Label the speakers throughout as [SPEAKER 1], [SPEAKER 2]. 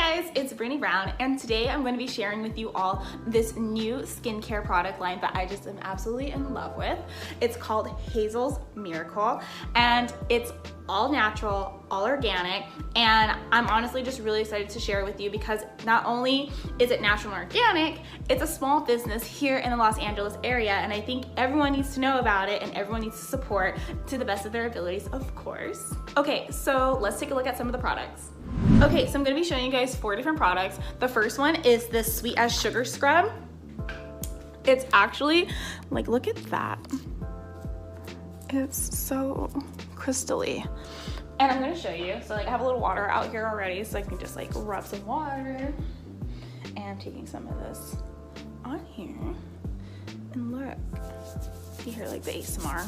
[SPEAKER 1] Hey guys, it's Brittany Brown, and today I'm going to be sharing with you all this new skincare product line that I just am absolutely in love with. It's called Hazel's Miracle, and it's all natural, all organic, and I'm honestly just really excited to share it with you because not only is it natural and organic, it's a small business here in the Los Angeles area, and I think everyone needs to know about it and everyone needs to support to the best of their abilities, of course. Okay, so let's take a look at some of the products. Okay, so I'm gonna be showing you guys 4 different products. The first one is this Sweet as Sugar Scrub. It's actually, like, look at that. It's so crystally. And I'm gonna show you. So like I have a little water out here already, so I can just like rub some water. And I'm taking some of this on here. And look, you hear like the ASMR.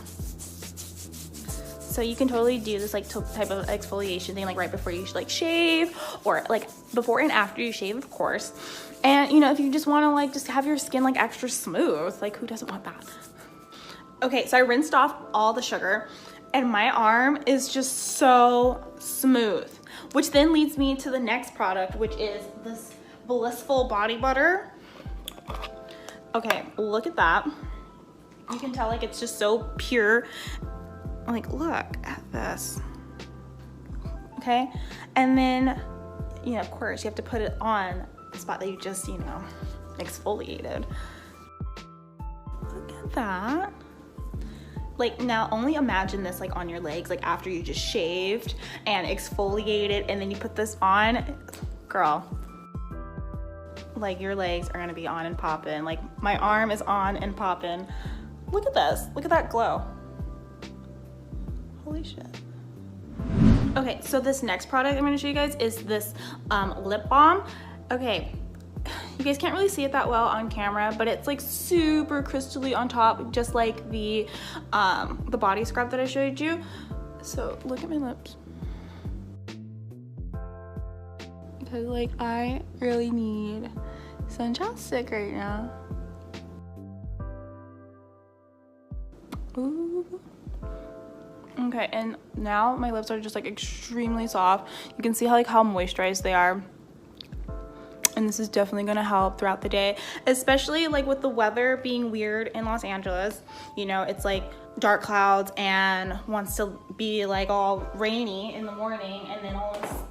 [SPEAKER 1] So you can totally do this like type of exfoliation thing like right before you like shave, or like before and after you shave, of course. And you know, if you just want to like just have your skin like extra smooth, like who doesn't want that? Okay, so I rinsed off all the sugar and my arm is just so smooth, which then leads me to the next product, which is this Blissful body butter. Okay, look at that. You can tell like it's just so pure. Like, look at this. Okay, and then, you know, of course you have to put it on the spot that you just, you know, exfoliated. Look at that. Like, now only imagine this like on your legs, like after you just shaved and exfoliated, and then you put this on, girl, like your legs are gonna be on and popping. Like my arm is on and popping. Look at this, look at that glow. Holy shit. Okay, so this next product I'm gonna show you guys is this lip balm. Okay, you guys can't really see it that well on camera, but it's like super crystally on top, just like the body scrub that I showed you. So look at my lips. Because like I really need some chapstick right now. Ooh. Okay, and now my lips are just like extremely soft. You can see how moisturized they are. And this is definitely gonna help throughout the day, especially like with the weather being weird in Los Angeles. You know, it's like dark clouds and wants to be like all rainy in the morning, and then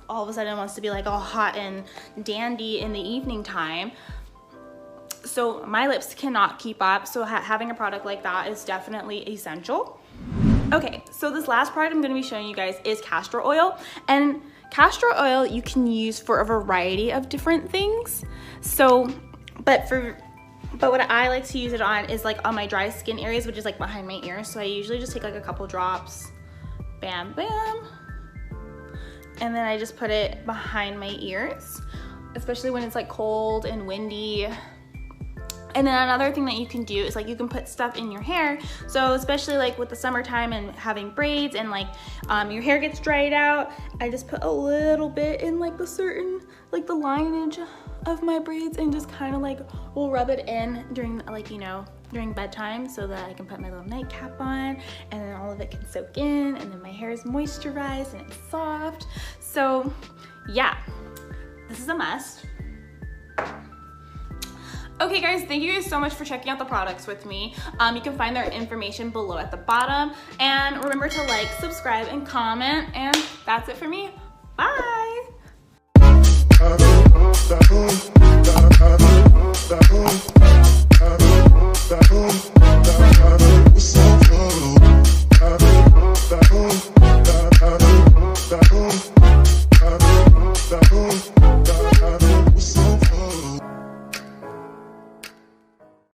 [SPEAKER 1] all of a sudden wants to be like all hot and dandy in the evening time. So my lips cannot keep up, so having a product like that is definitely essential. Okay, so this last product I'm gonna be showing you guys is castor oil, and castor oil you can use for a variety of different things. So, but what I like to use it on is like on my dry skin areas, which is like behind my ears. So I usually just take like a couple drops, bam, bam, and then I just put it behind my ears, especially when it's like cold and windy. And then another thing that you can do is like you can put stuff in your hair. So especially like with the summertime and having braids and like your hair gets dried out, I just put a little bit in like the lineage of my braids and just kind of like will rub it in during like, you know, during bedtime, so that I can put my little nightcap on and then all of it can soak in, and then my hair is moisturized and it's soft. So yeah, this is a must. Okay guys, thank you guys so much for checking out the products with me. You can find their information below at the bottom. And remember to like, subscribe, and comment. And that's it for me. Bye!